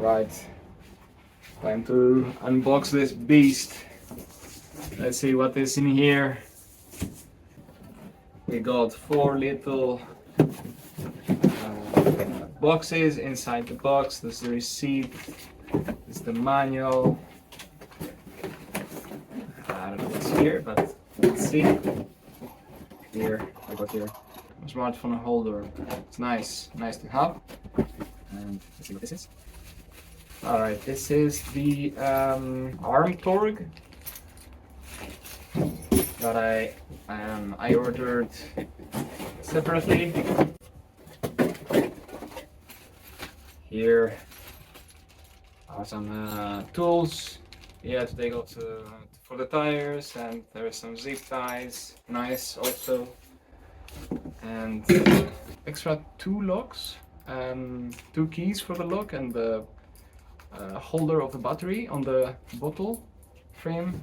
Right, time to unbox this beast. Let's see what is in here. We got 4 little boxes. Inside the box there's the receipt, there's the manual. I don't know what's here, but let's see. Here, I got here a smartphone holder. It's nice to have. And let's see what this is. Alright, this is the arm torque that I ordered separately. Here are some tools, to take out for the tires, and there are some zip ties, nice also, and extra 2 locks, 2 keys for the lock, and the holder of the battery on the bottle frame.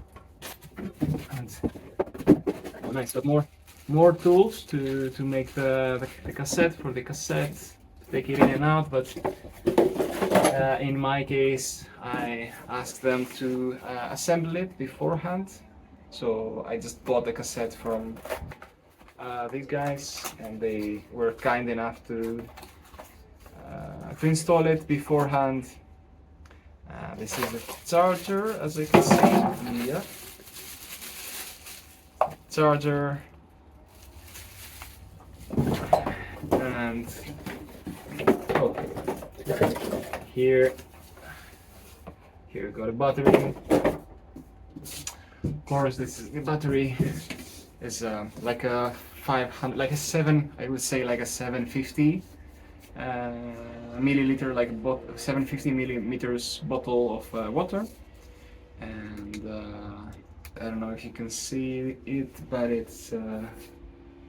And nice, but more tools to make the cassette, for the cassette, to take it in and out. But in my case, I asked them to assemble it beforehand, so I just bought the cassette from these guys, and they were kind enough to install it beforehand. This is the charger, as you can see. Yeah. Charger, and here we got a battery. Of course, this is the battery. Is like a 500, like a 7, I would say like a 750 milliliter, like 750 millimeters bottle of water, and I don't know if you can see it, but it's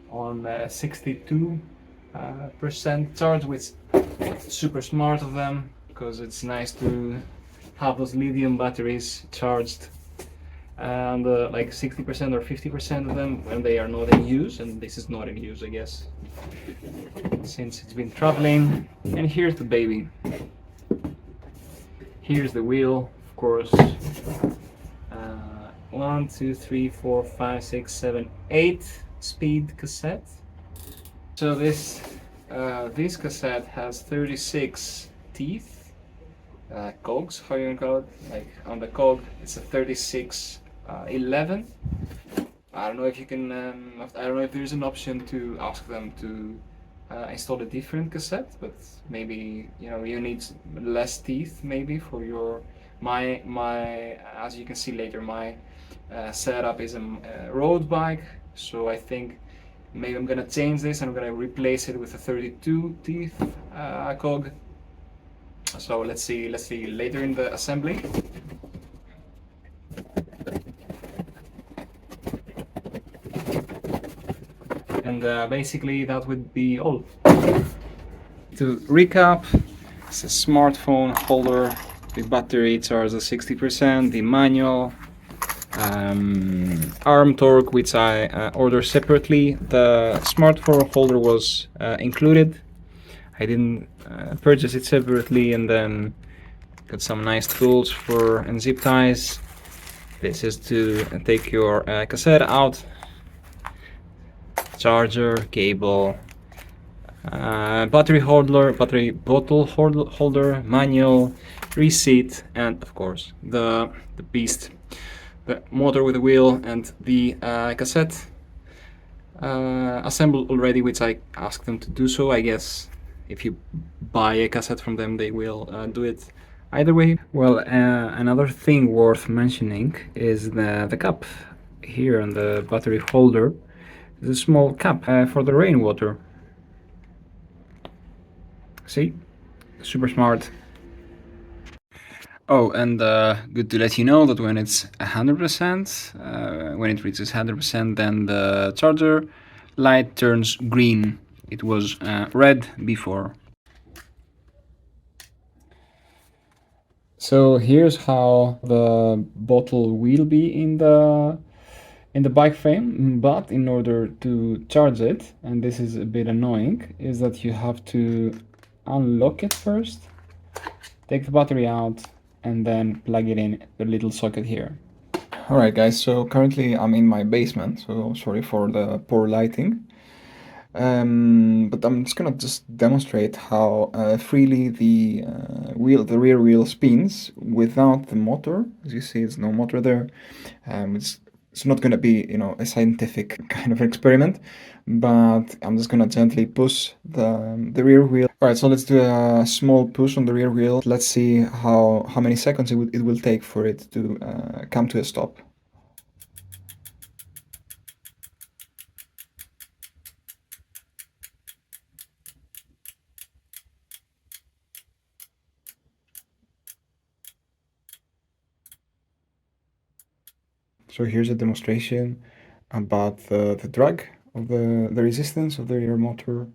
on 62% charge, which is super smart of them, because it's nice to have those lithium batteries charged, and like 60% or 50% of them when they are not in use, and this is not in use, I guess, since it's been traveling. And here's the baby. Here's the wheel, of course. 1, 2, 3, 4, 5, 6, 7, 8 speed cassette. So this cassette has 36 teeth, cogs, how you can call it. Like on the cog, it's a 3611. I don't know if you can. I don't know if there's an option to ask them to install a different cassette, but maybe you need less teeth maybe for your my. As you can see later, my setup is a road bike, so I think maybe I'm gonna change this and I'm gonna replace it with a 32 teeth cog. So let's see later in the assembly. And basically that would be all. To recap, it's a smartphone holder, the battery charges at 60%, the manual, arm torque, which I ordered separately. The smartphone holder was included. I didn't purchase it separately, and then got some nice tools and zip ties. This is to take your cassette out. Charger, cable, battery bottle holder, manual, receipt, and of course the beast, the motor with the wheel, and the cassette assembled already, which I asked them to do. So I guess if you buy a cassette from them, they will do it either way. Well, another thing worth mentioning is the cap here on the battery holder. There's a small cap for the rainwater. See? Super smart. Oh, and good to let you know that when it's 100%, when it reaches 100%, then the charger light turns green. It was red before. So here's how the bottle will be in the bike frame, but in order to charge it, and this is a bit annoying, is that you have to unlock it first, take the battery out, and then plug it in the little socket here. Alright guys, so currently I'm in my basement, so sorry for the poor lighting. But I'm just gonna demonstrate how freely the rear wheel spins without the motor. As you see, there's no motor there. It's not gonna be, you know, a scientific kind of experiment, but I'm just gonna gently push the rear wheel. All right, so let's do a small push on the rear wheel. Let's see how many seconds it will take for it to come to a stop. So here's a demonstration about the drag of the resistance of the rear motor,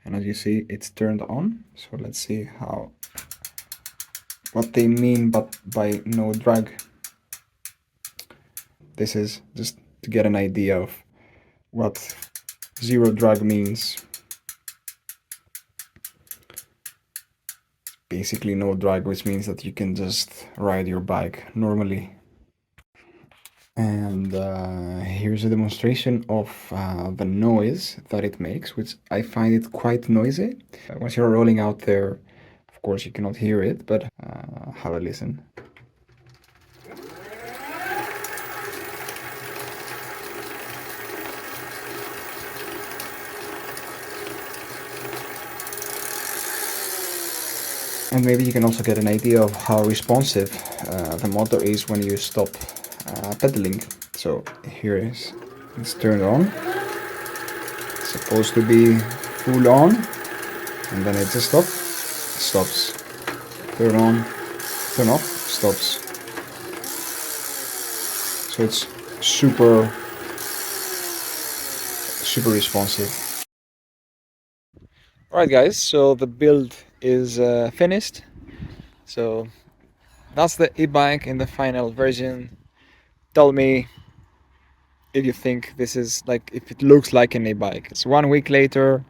and as you see, it's turned on. So let's see what they mean by no drag. This is just to get an idea of what zero drag means. Basically no drag, which means that you can just ride your bike normally. And here's a demonstration of the noise that it makes, which I find it quite noisy. Once you're rolling out there, of course you cannot hear it, but have a listen. And maybe you can also get an idea of how responsive the motor is when you stop pedaling. So here it's turned on. It's supposed to be full on, and then it just stops. Turn on, turn off, stops. So it's super responsive. Alright guys, so the build is finished. So that's the e-bike in the final version. Tell me if you think this is like, if it looks like an e-bike. It's 1 week later.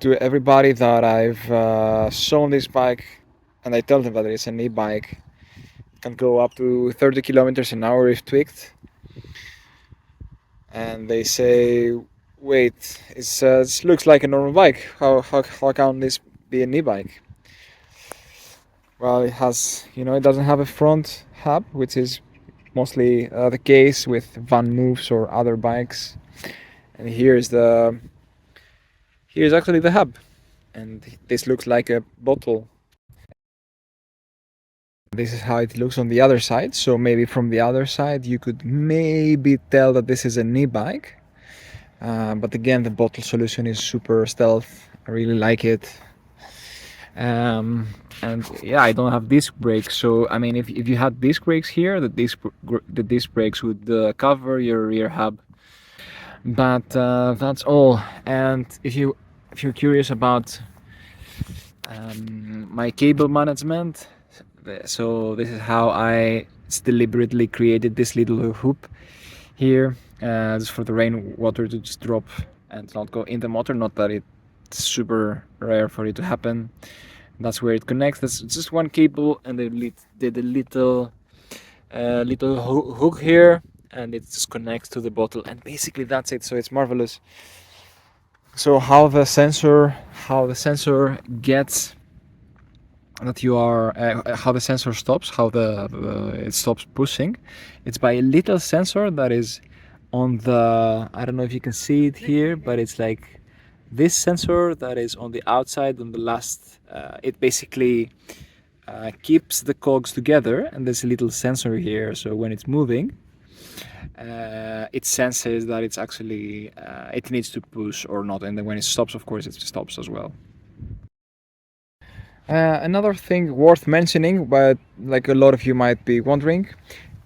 To everybody that I've shown this bike and I tell them that it's an e-bike, it can go up to 30 kilometers an hour if tweaked, and they say, wait, it looks like a normal bike, how can this be an e-bike? Well, it has, you know, it doesn't have a front hub, which is mostly the case with van moves or other bikes, and here's actually the hub, and this looks like a bottle. This is how it looks on the other side, so maybe from the other side you could maybe tell that this is an e-bike, but again the bottle solution is super stealth. I really like it. And yeah, I don't have disc brakes, so I mean, if you had disc brakes here, the disc brakes would cover your rear hub. But that's all. And if you're curious about my cable management, so this is how I deliberately created this little hoop here, just for the rainwater to just drop and not go in the motor. Not that it's super rare for it to happen. That's where it connects. That's just one cable, and they did a little hook here, and it just connects to the bottle, and basically that's it. So it's marvelous. So how the sensor gets that you are how the sensor stops, how it stops pushing, it's by a little sensor that is on the, I don't know if you can see it here, but it's like this sensor that is on the outside on the last, it basically keeps the cogs together, and there's a little sensor here, so when it's moving, it senses that it's actually it needs to push or not, and then when it stops, of course, it stops as well. Another thing worth mentioning, but like a lot of you might be wondering,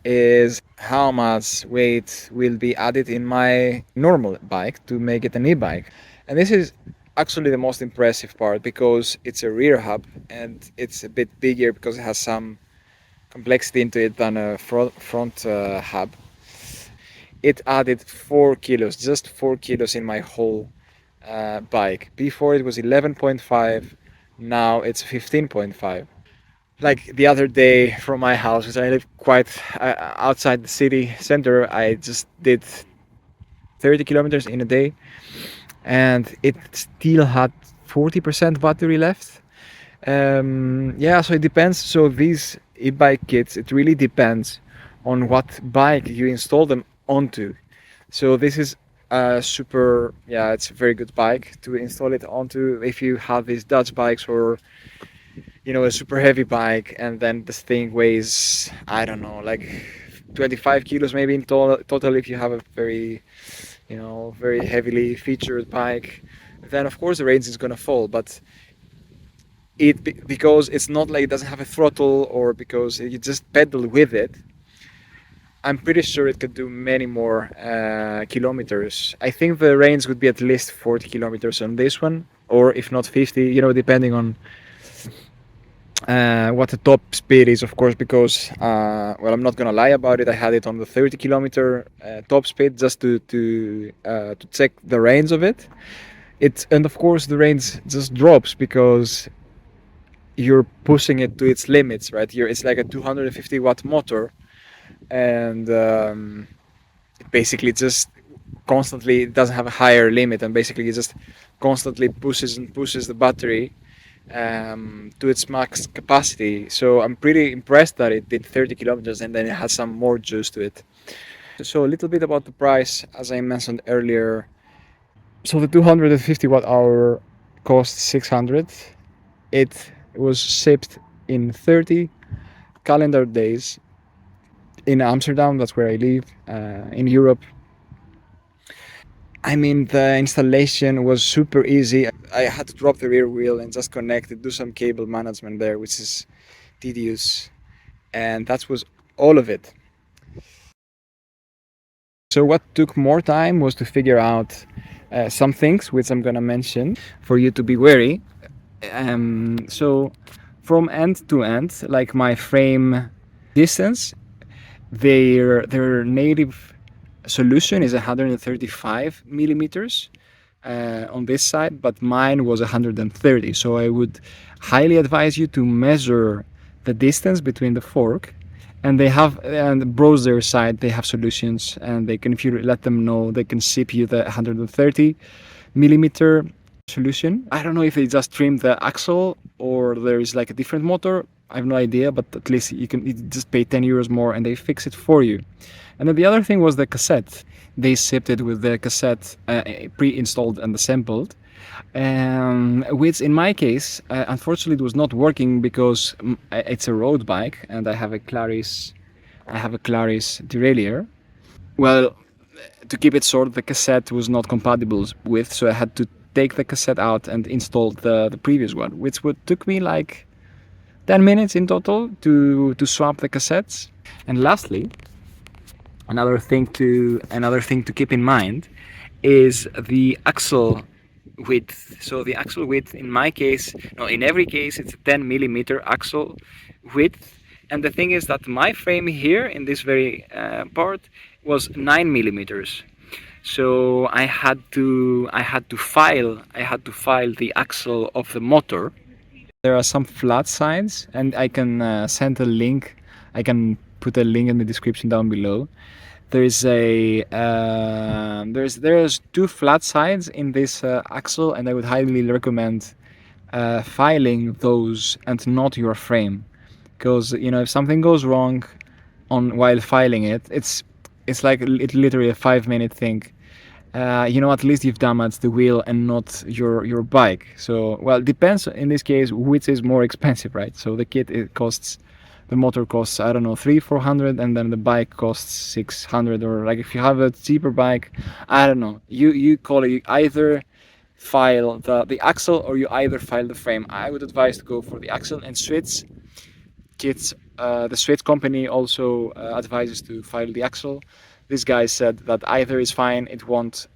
is how much weight will be added in my normal bike to make it an e-bike. And this is actually the most impressive part, because it's a rear hub and it's a bit bigger because it has some complexity into it than a front hub. It added 4 kilos, just 4 kilos in my whole bike. Before it was 11.5, now it's 15.5. like the other day from my house, because I live quite outside the city center, I just did 30 kilometers in a day, and it still had 40% battery left. Yeah, so it depends. So these e-bike kits, it really depends on what bike you install them onto. So this is a super, yeah, it's a very good bike to install it onto. If you have these Dutch bikes, or a super heavy bike, and then this thing weighs, I don't know, like 25 kilos maybe in total, if you have a very, very heavily featured bike, then of course the range is going to fall. But because it's not like it doesn't have a throttle, or because you just pedal with it, I'm pretty sure it could do many more kilometers. I think the range would be at least 40 kilometers on this one, or if not 50, depending on what the top speed is, of course, because, well, I'm not gonna lie about it. I had it on the 30-kilometer top speed, just to check the range of it. And of course the range just drops because you're pushing it to its limits, right? It's like a 250 watt motor, and it basically just constantly, it doesn't have a higher limit, and basically it just constantly pushes and pushes the battery to its max capacity. So I'm pretty impressed that it did 30 kilometers and then it has some more juice to it. So a little bit about the price, as I mentioned earlier. So the 250 watt hour cost 600. It was shipped in 30 calendar days in Amsterdam. That's where I live, in Europe. I mean, the installation was super easy. I had to drop the rear wheel and just connect it, do some cable management there, which is tedious. And that was all of it. So what took more time was to figure out some things, which I'm gonna mention for you to be wary. So from end to end, like my frame distance, their native solution is 135 millimeters on this side, but mine was 130. So I would highly advise you to measure the distance between the fork. And they have, and the browser side, they have solutions, and they can, if you let them know, they can ship you the 130 millimeter solution. I don't know if they just trimmed the axle or there is like a different motor. I have no idea, but at least you just pay 10 euros more and they fix it for you. And then the other thing was the cassette. They shipped it with the cassette pre-installed and assembled, which in my case, unfortunately, it was not working because it's a road bike and I have a Claris derailleur. Well, to keep it short, the cassette was not compatible with, so I had to take the cassette out and install the previous one, which would took me like 10 minutes in total to swap the cassettes. And lastly, another thing to keep in mind is the axle width. So the axle width, in my case, no, in every case, it's a 10 millimeter axle width. And the thing is that my frame here in this very part was 9 millimeters. So I had to file the axle of the motor. There are some flat sides, and I can send a link. I can put a link in the description down below. There's two flat sides in this axle, and I would highly recommend filing those and not your frame, because if something goes wrong on while filing it, it's like literally a 5 minute thing. At least you've damaged the wheel and not your bike. So, well, it depends in this case which is more expensive, right? So the kit, the motor costs, I don't know, 300-400, and then the bike costs 600. Or like if you have a cheaper bike, I don't know. You call it, you either file the axle or you either file the frame. I would advise to go for the axle and switch kits. The Switch company also advises to file the axle. This guy said that either is fine, it won't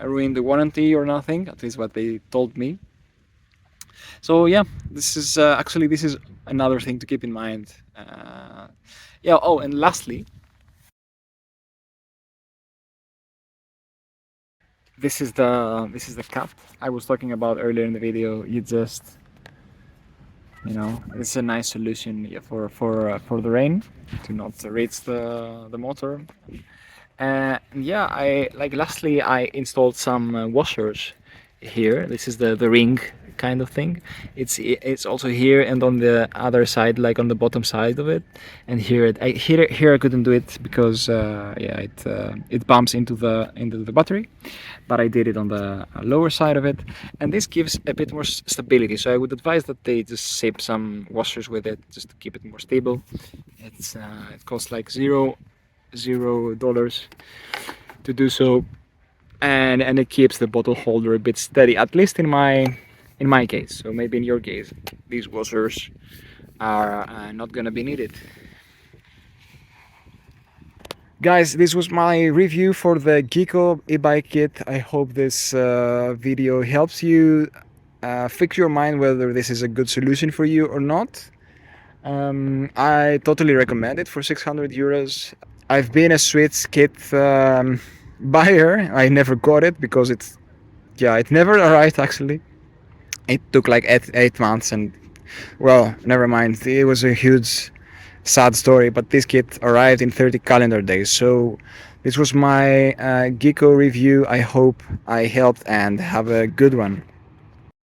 ruin the warranty or nothing, at least what they told me. So yeah, this is another thing to keep in mind. Yeah. Oh, and lastly, this is the cap I was talking about earlier in the video. You just You know, it's a nice solution, yeah, for the rain to not reach the motor. Yeah, I like lastly I installed some washers here. This is the ring kind of thing. It's also here and on the other side, like on the bottom side of it. And here I couldn't do it because yeah, it bumps into the battery. But I did it on the lower side of it, and this gives a bit more stability. So I would advise that they just shape some washers with it just to keep it more stable. It costs like $0 to do so, and it keeps the bottle holder a bit steady, at least in my case. So maybe in your case these washers are not gonna be needed. Guys, this was my review for the Geeko Ebike Kit. I hope this video helps you fix your mind whether this is a good solution for you or not. I totally recommend it for 600 euros. I've been a Switch kit buyer. I never got it because it never arrived actually. It took like 8 months, and well, never mind. It was a huge sad story, but this kit arrived in 30 calendar days. So this was my Geeko review. I hope I helped, and have a good one.